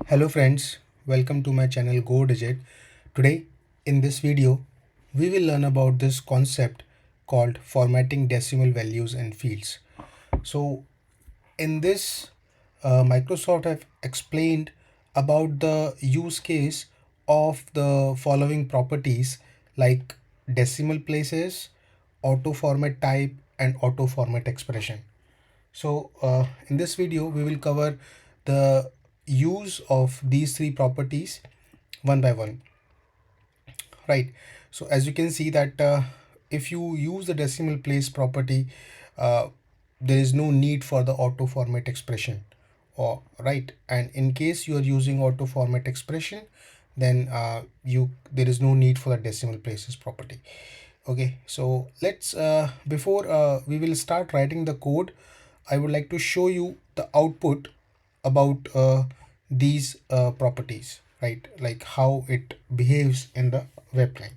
Hello friends, welcome to my channel Go Digit. Today in this video we will learn about this concept called formatting decimal values and fields. So in this Microsoft have explained about the use case of the following properties like decimal places, auto format type and auto format expression. So in this video, we will cover the use of these three properties one by one, right? So as you can see that if you use the decimal place property, uh, there is no need for the auto format expression, or right? And in case you are using auto format expression, then there is no need for the decimal places property. Okay, so let's before we will start writing the code, I would like to show you the output about these properties, right? Like how it behaves in the web client.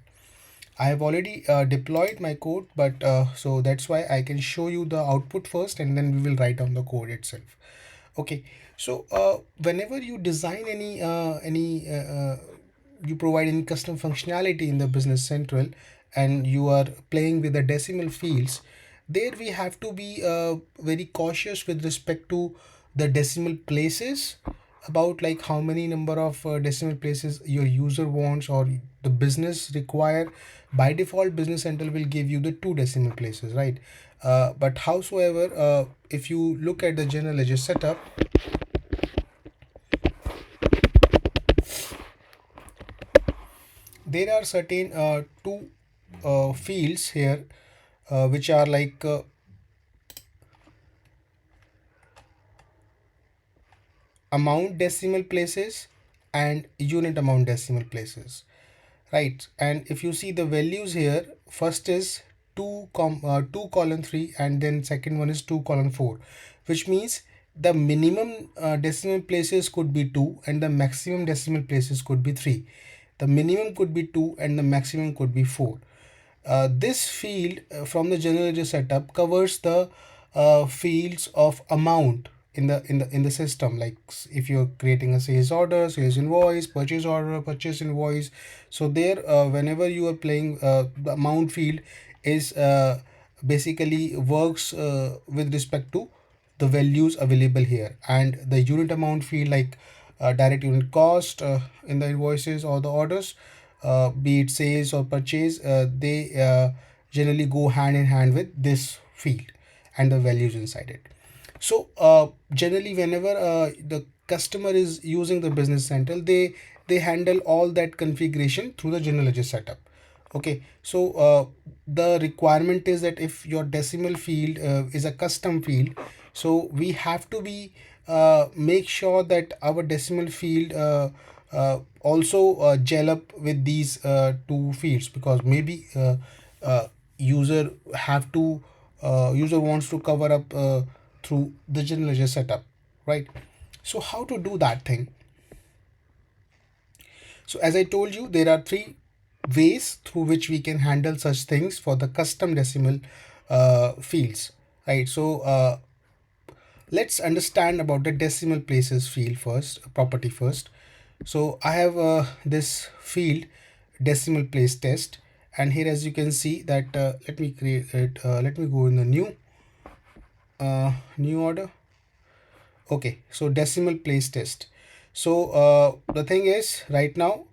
I have already deployed my code, but so that's why I can show you the output first and then we will write down the code itself. Okay, so whenever you design you provide any custom functionality in the Business Central and you are playing with the decimal fields, there we have to be very cautious with respect to the decimal places, about like how many number of decimal places your user wants or the business require. By default, Business Central will give you the 2 decimal places, right? But howsoever, if you look at the general ledger setup, there are certain two fields here which are like amount decimal places and unit amount decimal places, right? And if you see the values here, first is 2 colon 3 and then second one is 2 colon 4, which means the minimum decimal places could be 2 and the maximum decimal places could be 3. The minimum could be 2 and the maximum could be 4. This field from the general ledger setup covers the fields of amount in the system. Like if you're creating a sales order, sales invoice, purchase order, purchase invoice, so there whenever you are playing, the amount field is basically works with respect to the values available here, and the unit amount field like direct unit cost in the invoices or the orders, be it sales or purchase, they generally go hand in hand with this field and the values inside it. So generally whenever the customer is using the Business Central, they handle all that configuration through the general ledger setup. Okay, so the requirement is that if your decimal field is a custom field, so we have to be make sure that our decimal field also gel up with these two fields, because maybe user have to user wants to cover up through the general ledger setup, right? So how to do that thing? So as I told you, there are three ways through which we can handle such things for the custom decimal fields, right? So let's understand about the decimal places field first, property first. So I have this field decimal place test, and here as you can see that let me create it, let me go in the new order. Okay, so decimal place test. So the thing is right now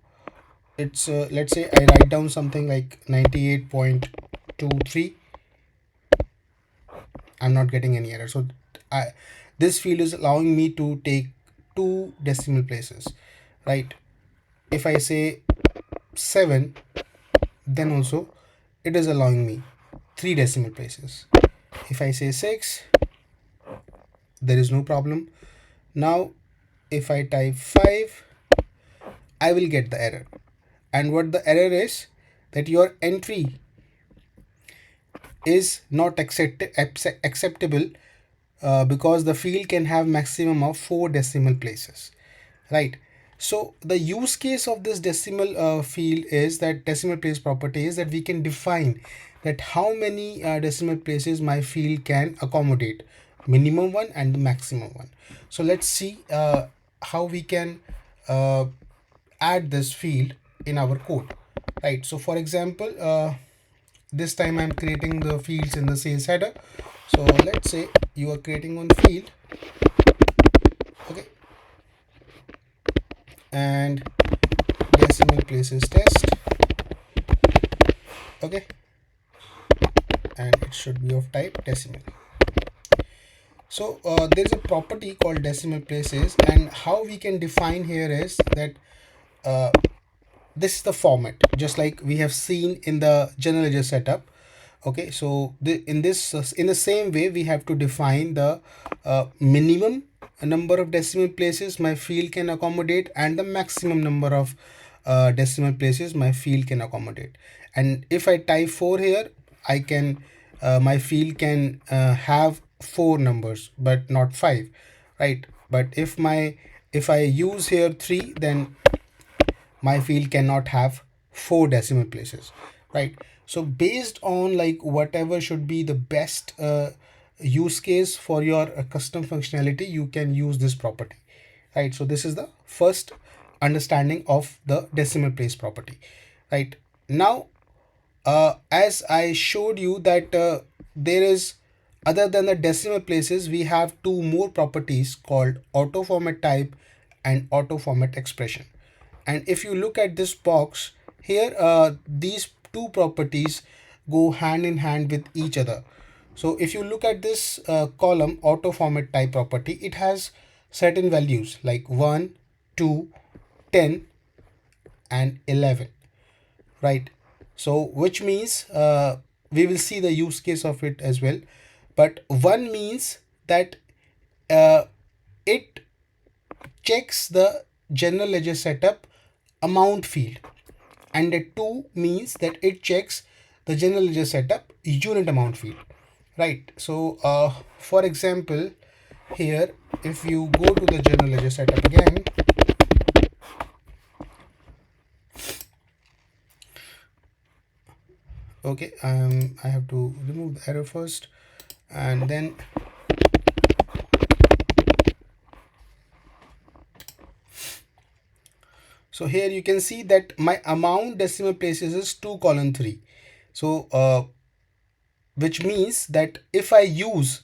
it's let's say I write down something like 98.23. I'm not getting any error. So I, this field is allowing me to take 2 decimal places, right? If I say 7, then also it is allowing me 3 decimal places. If I say 6, there is no problem. Now if I type 5, I will get the error. And what the error is, that your entry is not acceptable because the field can have maximum of 4 decimal places, right? So the use case of this decimal field is that decimal place property is that we can define that how many decimal places my field can accommodate, minimum one and the maximum one. So let's see how we can uh, add this field in our code, right? So for example, this time I'm creating the fields in the sales header. So let's say you are creating one field, okay, and decimal places test, okay, and it should be of type decimal. So there's a property called decimal places, and how we can define here is that uh, this is the format, just like we have seen in the general ledger setup. Okay, so in the same way we have to define the minimum number of decimal places my field can accommodate and the maximum number of decimal places my field can accommodate. And if I type 4 here, I can my field can have 4 numbers but not 5, right? But if I use here 3, then my field cannot have 4 decimal places, right? So based on like whatever should be the best use case for your custom functionality, you can use this property, right? So this is the first understanding of the decimal place property, right? Now as I showed you that there is, other than the decimal places, we have two more properties called Autoformat Type and Autoformat Expression. And if you look at this box here, these two properties go hand in hand with each other. So if you look at this column Autoformat Type property, it has certain values like 1, 2, 10 and 11, right? So which means we will see the use case of it as well. But 1 means that uh, it checks the general ledger setup amount field, and the 2 means that it checks the general ledger setup unit amount field, right? So for example, here if you go to the general ledger setup again, okay, I have to remove the error first, and then so here you can see that my amount decimal places is 2 colon 3. So which means that if I use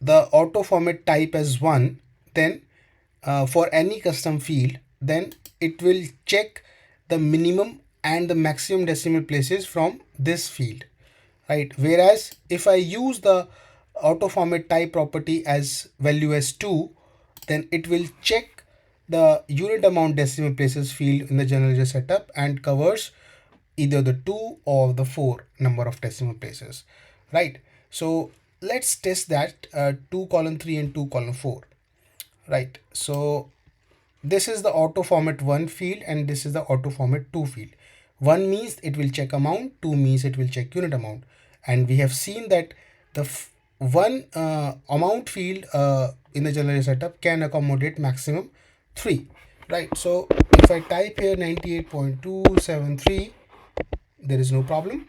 the auto format type as 1, then for any custom field, then it will check the minimum and the maximum decimal places from this field, right? Whereas if I use the auto format type property as value as 2, then it will check the unit amount decimal places field in the general ledger setup and covers either the 2 or the 4 number of decimal places, right? So let's test that 2 colon 3 and 2 colon 4, right? So this is the auto format 1 field and this is the auto format 2 field. 1 means it will check amount, 2 means it will check unit amount, and we have seen that the one amount field in the general setup can accommodate maximum 3, right? So if I type here 98.273, there is no problem.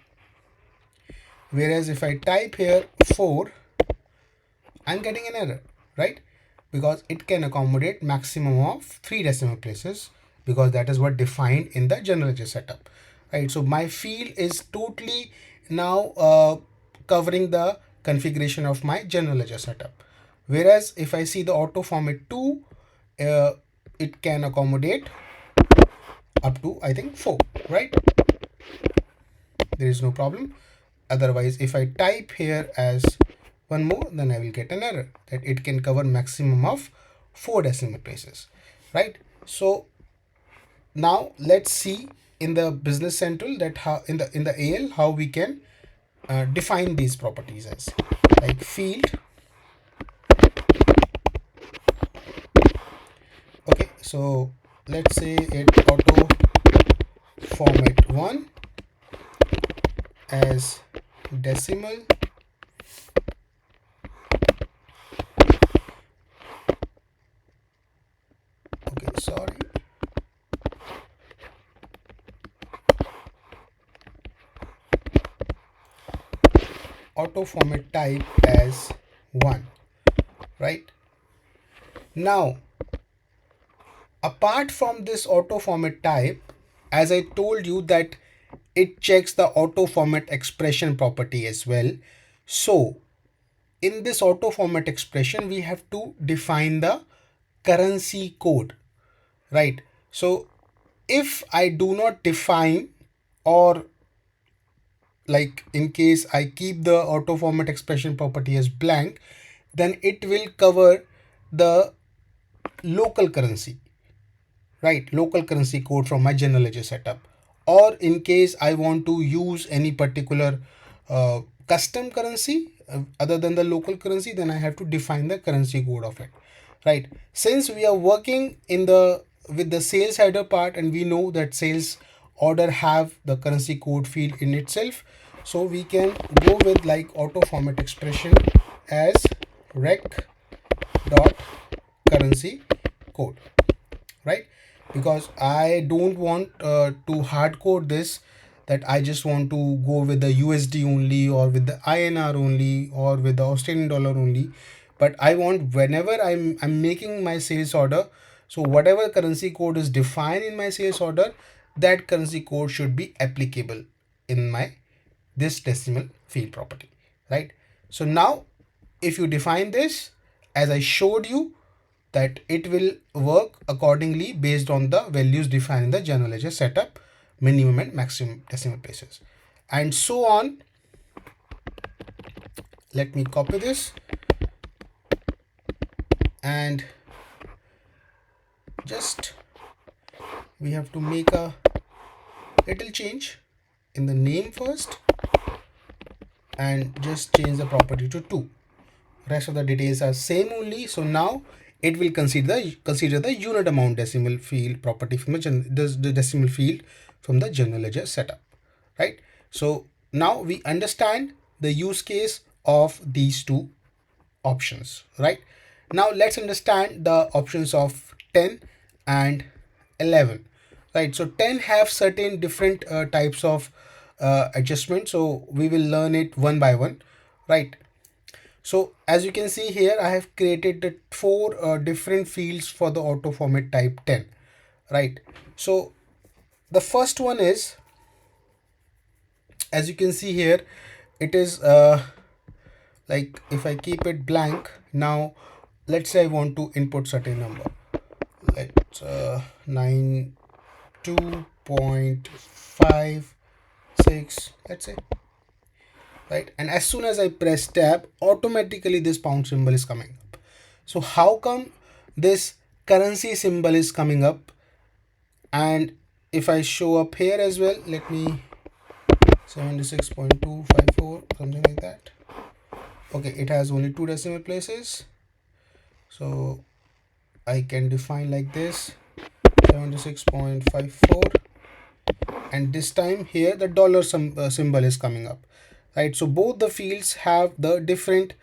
Whereas if I type here 4, I'm getting an error, right? Because it can accommodate maximum of 3 decimal places, because that is what defined in the general ledger setup, right? So my field is totally now covering the configuration of my general ledger setup. Whereas if I see the auto format 2, it can accommodate up to I think 4, right? There is no problem. Otherwise, if I type here as one more, then I will get an error that it can cover maximum of 4 decimal places, right? So now let's see in the business central that how in the AL how we can define these properties as like field. Okay, so let's say it auto format 1 as decimal, okay, sorry, auto format type as 1, right? Now apart from this auto format type, as I told you that it checks the auto format expression property as well. So in this auto format expression, we have to define the currency code, right? So if I do not define, or like in case I keep the auto format expression property as blank, then it will cover the local currency, right? Local currency code from my general ledger setup. Or in case I want to use any particular custom currency other than the local currency, then I have to define the currency code of it, right? Since we are working in the with the sales header part, and we know that sales order have the currency code field in itself, so we can go with like auto format expression as rec dot currency code, right? Because I don't want to hard code this, that I just want to go with the USD only, or with the INR only, or with the Australian dollar only. But I want, whenever I'm making my sales order, so whatever currency code is defined in my sales order, that currency code should be applicable in my this decimal field property, right? So now if you define this as I showed you, that it will work accordingly based on the values defined in the general ledger setup, minimum and maximum decimal places, and so on. Let me copy this, and just we have to make a little change in the name first, and just change the property to 2. Rest of the details are same only. So now it will consider the unit amount decimal field property from the decimal field from the general ledger setup, right? So now we understand the use case of these two options, right? Now let's understand the options of 10 and 11, right? So 10 have certain different types of adjustment, so we will learn it one by one, right? So as you can see here, I have created the 4 different fields for the auto format type 10, right? So the first one is, as you can see here, it is like if I keep it blank. Now let's say I want to input certain number, let's 92.56, let's say, right? And as soon as I press tab, automatically this pound symbol is coming up. So how come this currency symbol is coming up? And if I show up here as well, let me 76.254, something like that. Okay, it has only 2 decimal places, so I can define like this, 76.54, and this time here the dollar symbol is coming up, right? So both the fields have the different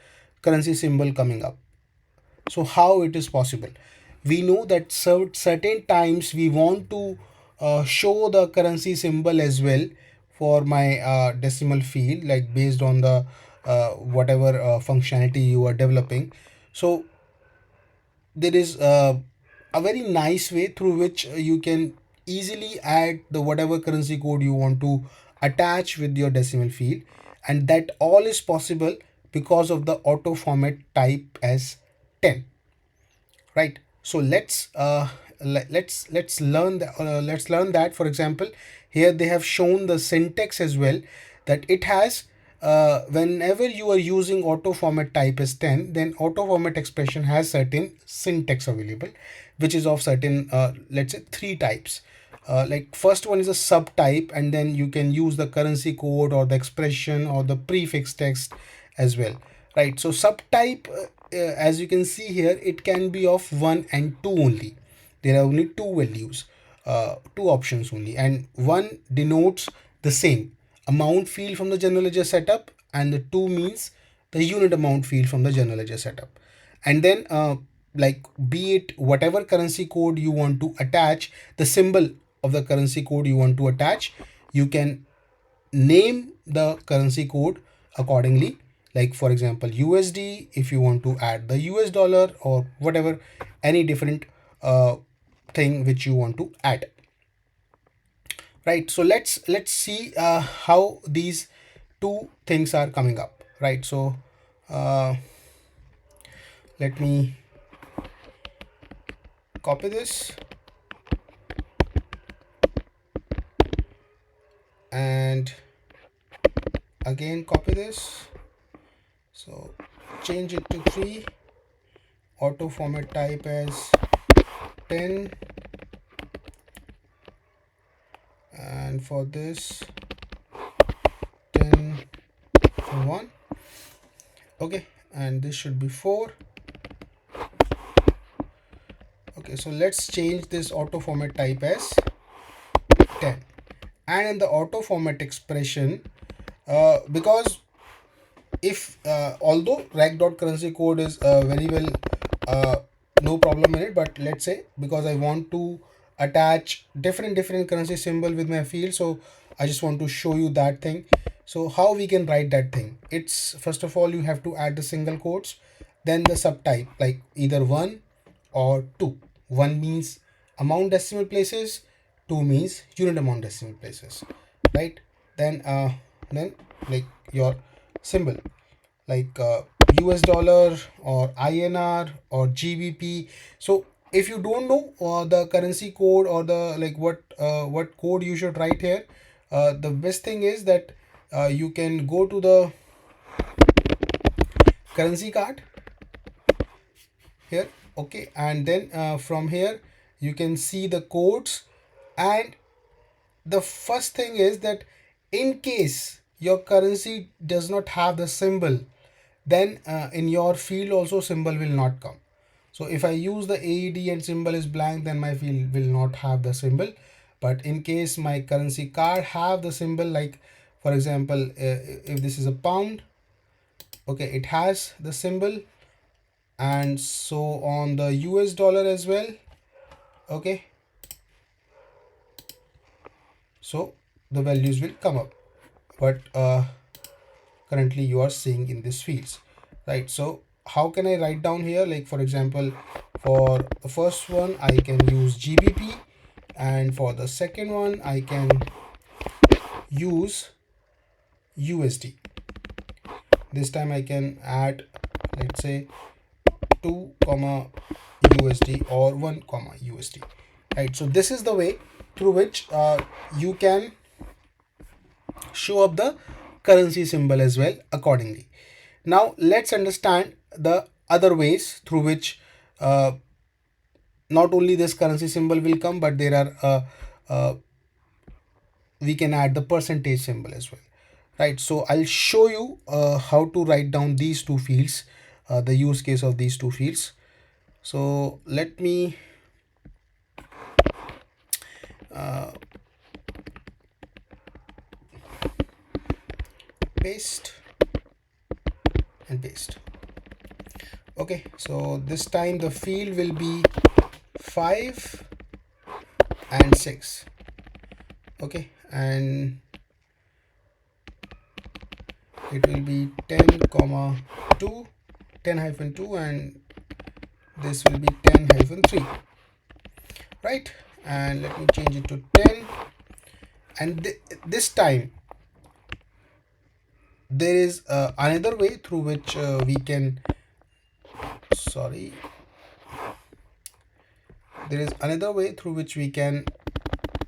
currency symbol coming up. So how it is possible? We know that certain times we want to show the currency symbol as well for my decimal field, like based on the whatever functionality you are developing. So there is a very nice way through which you can easily add the whatever currency code you want to attach with your decimal field, and that all is possible because of the auto format type as 10, right? So let's learn that. For example, here they have shown the syntax as well, that it has whenever you are using auto format type as 10, then auto format expression has certain syntax available, which is of certain let's say 3 types. Like first one is a subtype, and then you can use the currency code or the expression or the prefix text as well, right? So subtype, as you can see here, it can be of 1 and 2 only. There are only 2 values, 2 options only, and 1 denotes the same amount field from the general ledger setup, and the 2 means the unit amount field from the general ledger setup. And then like be it whatever currency code you want to attach, the symbol of the currency code you want to attach, you can name the currency code accordingly. Like for example USD, if you want to add the US dollar, or whatever, any different thing which you want to add. Right, so let's see how these two things are coming up. Right, so let me copy this and again copy this, so change it to 3, auto format type as 10, and for this 10 for 1. Okay, and this should be 4. Okay, so let's change this auto format type as 10. And in the auto format expression, because if although rec.currency code is very well no problem in it, but let's say because I want to attach different currency symbol with my field, so I just want to show you that thing. So how we can write that thing? It's first of all you have to add the single quotes, then the subtype like either 1 or 2. 1 means amount decimal places, 2 means unit amount decimal places, right? Then like your symbol like US dollar or INR or GBP. So if you don't know the currency code or the like what code you should write here, the best thing is that you can go to the currency card here. Okay, and then from here you can see the codes, and the first thing is that in case your currency does not have the symbol, then in your field also symbol will not come. So if I use the AED and symbol is blank, then my field will not have the symbol. But in case my currency card have the symbol, like for example if this is a pound, okay, it has the symbol, and so on the US dollar as well. Okay, so the values will come up, but currently you are seeing in these fields, right? So how can I write down here? Like for example, for the first one I can use GBP, and for the second one I can use USD. This time I can add, let's say 2 comma USD or 1 comma USD, right? So this is the way through which you can show up the currency symbol as well accordingly. Now let's understand the other ways through which not only this currency symbol will come, but there are we can add the percentage symbol as well, right? So I'll show you how to write down these two fields, the use case of these two fields. So let me paste and paste. Okay, so this time the field will be 5 and 6. Okay, and it will be 10 comma 2, 10 hyphen 2, and this will be 10 hyphen 3, right? And let me change it to 10. And this time there is another way through which we can there is another way through which we can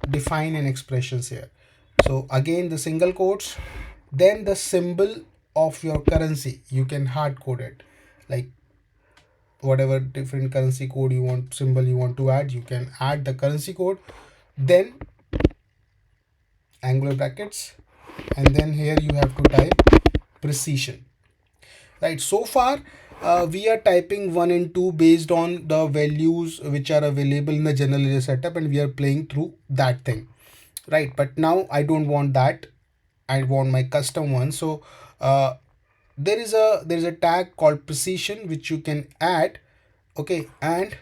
define an expressions here. So again the single quotes, then the symbol of your currency, you can hard code it, like whatever different currency code you want, symbol you want to add, you can add the currency code, then angular brackets, and then here you have to type precision, right? So far we are typing 1 and 2 based on the values which are available in the general ledger setup, and we are playing through that thing, right? But now I don't want that, I want my custom one. So there is a tag called precision which you can add. Okay, and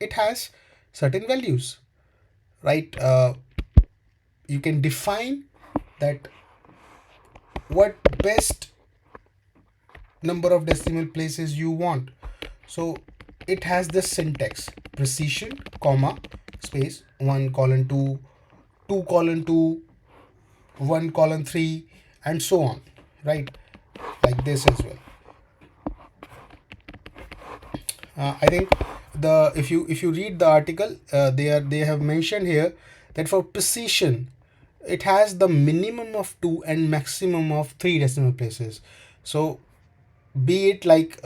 it has certain values, right? You can define that what best number of decimal places you want. So it has the syntax precision comma space 1:2, 2:2, 1:3, and so on, right? Like this as well. I think the if you read the article, they have mentioned here that for precision, it has the minimum of 2 and maximum of 3 decimal places. So be it like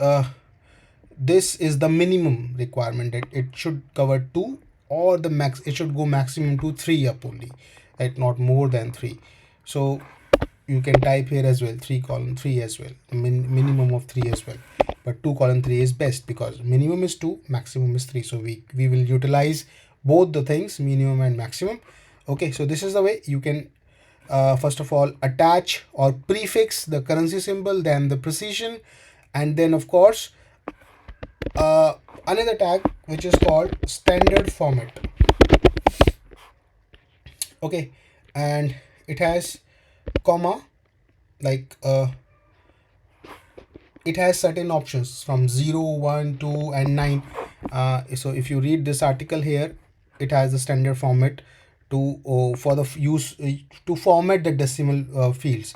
this is the minimum requirement, that it should cover 2, or the max it should go maximum to 3 up only, right? Not more than 3. So you can type here as well 3:3 as well, minimum of 3 as well, but 2:3 is best because minimum is 2, maximum is 3. So we will utilize both the things, minimum and maximum. Okay, so this is the way you can first of all attach or prefix the currency symbol, then the precision, and then of course another tag which is called standard format. Okay, and it has comma, like it has certain options from 0, 1, 2, and 9. So if you read this article here, it has the standard format to for the use to format the decimal fields.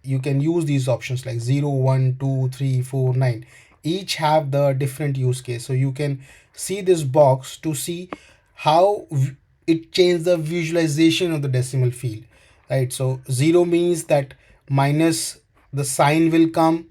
You can use these options like 0, 1, 2, 3, 4, 9. Each have the different use case. So you can see this box to see how it changes the visualization of the decimal field, right? So 0 means that minus the sign will come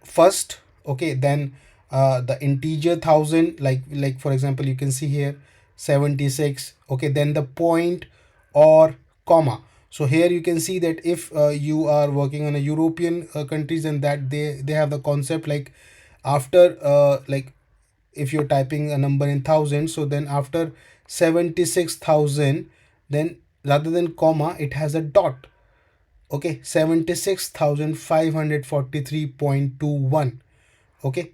first. Okay, then the integer thousand, like for example you can see here 76. Okay, then the point or comma. So here you can see that if you are working on a European countries, and that they have the concept like after like if you're typing a number in thousand, so then after 76,000, then rather than comma it has a dot. Okay, 76,543.21. Okay,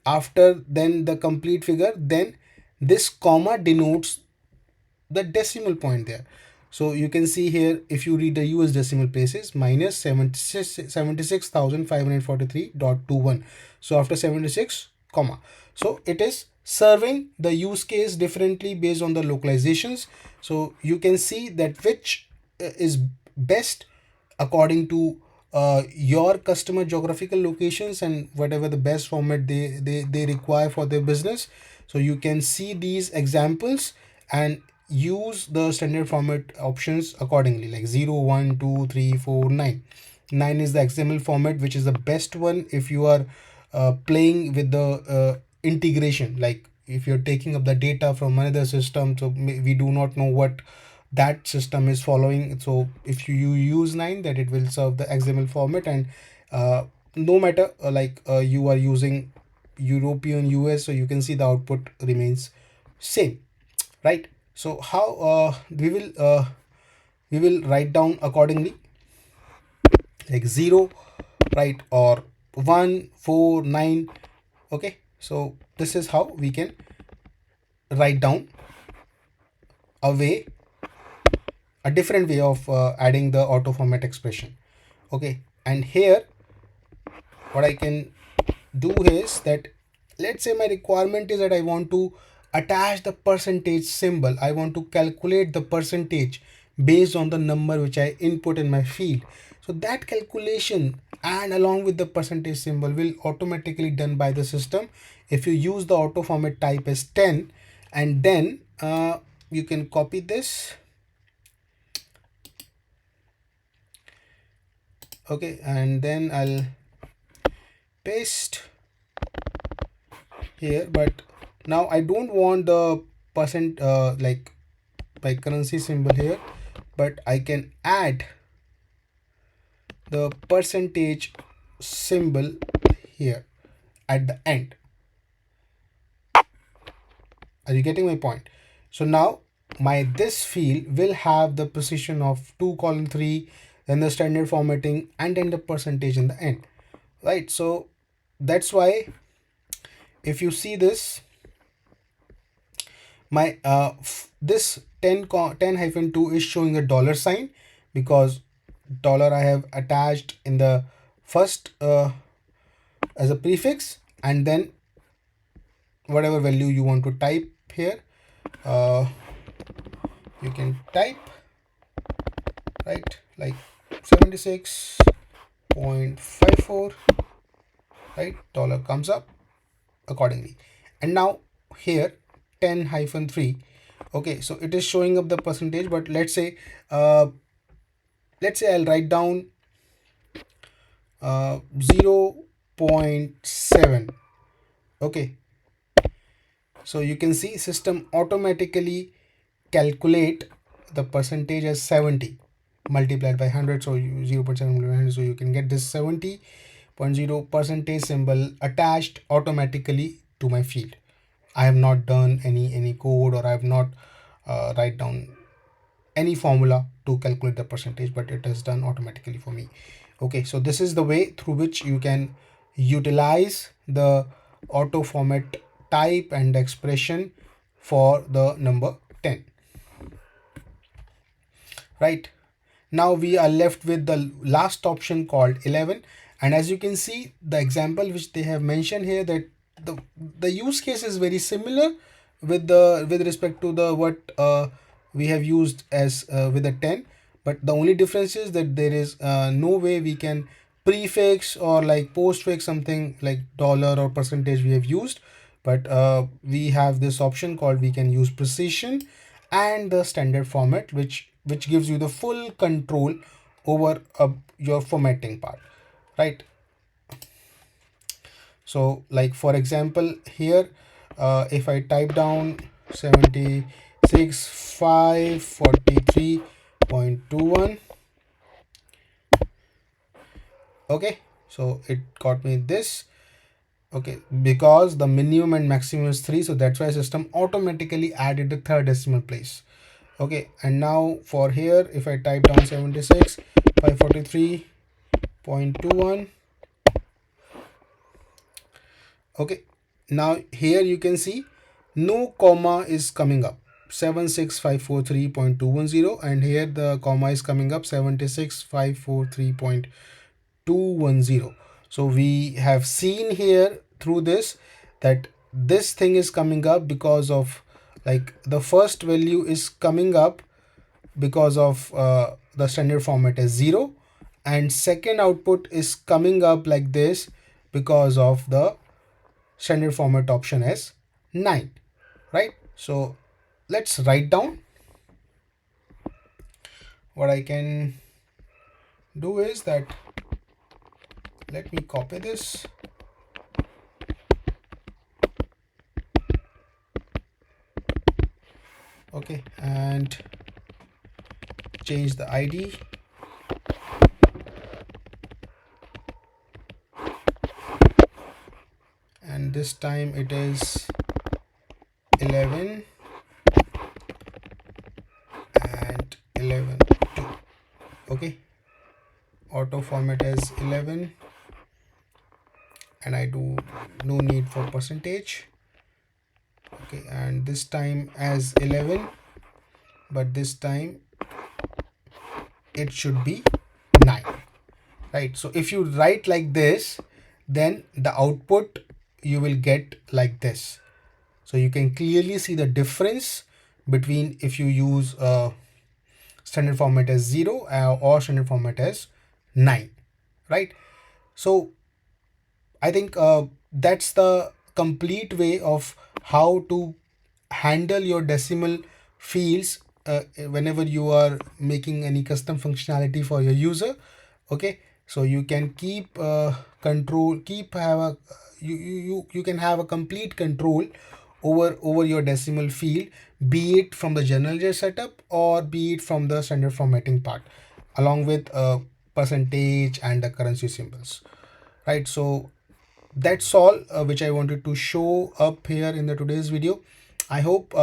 after then the complete figure, then this comma denotes the decimal point there. So you can see here, if you read the US decimal places, minus 76,543.21. So after 76 comma, so it is serving the use case differently based on the localizations. So you can see that which is best according to your customer geographical locations and whatever the best format they require for their business. So you can see these examples and use the standard format options accordingly, like 0, 1, 2, 3, 4, 9. 9 is the XML format, which is the best one if you are playing with the integration, like if you're taking up the data from another system, so we do not know what that system is following. So if you use 9, that it will serve the XML format, and no matter you are using European US, so you can see the output remains same, right? So how we will write down accordingly, like 0, right, or 1, 4, 9. Okay, so this is how we can write down a way, a different way of adding the auto format expression. Okay, and here what I can do is that, let's say my requirement is that I want to attach the percentage symbol. I want to calculate the percentage based on the number which I input in my field. So that calculation and along with the percentage symbol will automatically done by the system if you use the auto format type as 10. And then you can copy this. Okay, and then I'll paste here, but now I don't want the percent like by currency symbol here, but I can add the percentage symbol here at the end. Are you getting my point? So now my this field will have the precision of 2:3, then the standard formatting, and then the percentage in the end, right? So that's why if you see this, my this 10-2 is showing a dollar sign because dollar I have attached in the first as a prefix, and then whatever value you want to type here, you can type, right, like 76.54, right, dollar comes up accordingly. And now here 10-3, okay, so it is showing up the percentage, but let's say I'll write down 0.7. Okay, so you can see system automatically calculate the percentage as 70 multiplied by 100. So 0.7 multiplied by 100, so you can get this 70.0 percentage symbol attached automatically to my field. I have not done any code, or I have not write down any formula to calculate the percentage, but it is done automatically for me. Okay, so this is the way through which you can utilize the auto format type and expression for the number 10. Right, now we are left with the last option called 11. And as you can see, the example which they have mentioned here, that the use case is very similar with respect to the what we have used as with the 10, but the only difference is that there is no way we can prefix or like postfix something like dollar or percentage we have used. But we have this option called, we can use precision and the standard format, which gives you the full control over your formatting part, right? So like for example here, if I type down 76,543.21, okay, so it got me this. Okay, because the minimum and maximum is 3, so that's why system automatically added the third decimal place. Okay, and now for here, if I type down 76,543.21, okay, now here you can see no comma is coming up, 76,543.210, and here the comma is coming up 76,543.210. So we have seen here through this that this thing is coming up because of, like, the first value is coming up because of the standard format as 0, and second output is coming up like this because of the standard format option as 9, right? So let's write down. What I can do is that, let me copy this, okay, and change the ID, and this time it is 11 and 11 2. Okay, auto format as 11, and I do no need for percentage. Okay, and this time as 11, but this time it should be 9, right? So if you write like this, then the output you will get like this. So you can clearly see the difference between if you use standard format as 0 or standard format as 9, right? So I think that's the complete way of how to handle your decimal fields whenever you are making any custom functionality for your user. Okay, so you can keep control, keep have a you can have a complete control over your decimal field, be it from the general setup or be it from the standard formatting part, along with percentage and the currency symbols, right? So that's all which I wanted to show up here in the today's video. I hope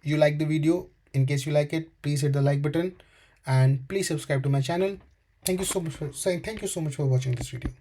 you like the video. In case you like it, please hit the like button and please subscribe to my channel. Thank you so much for watching this video.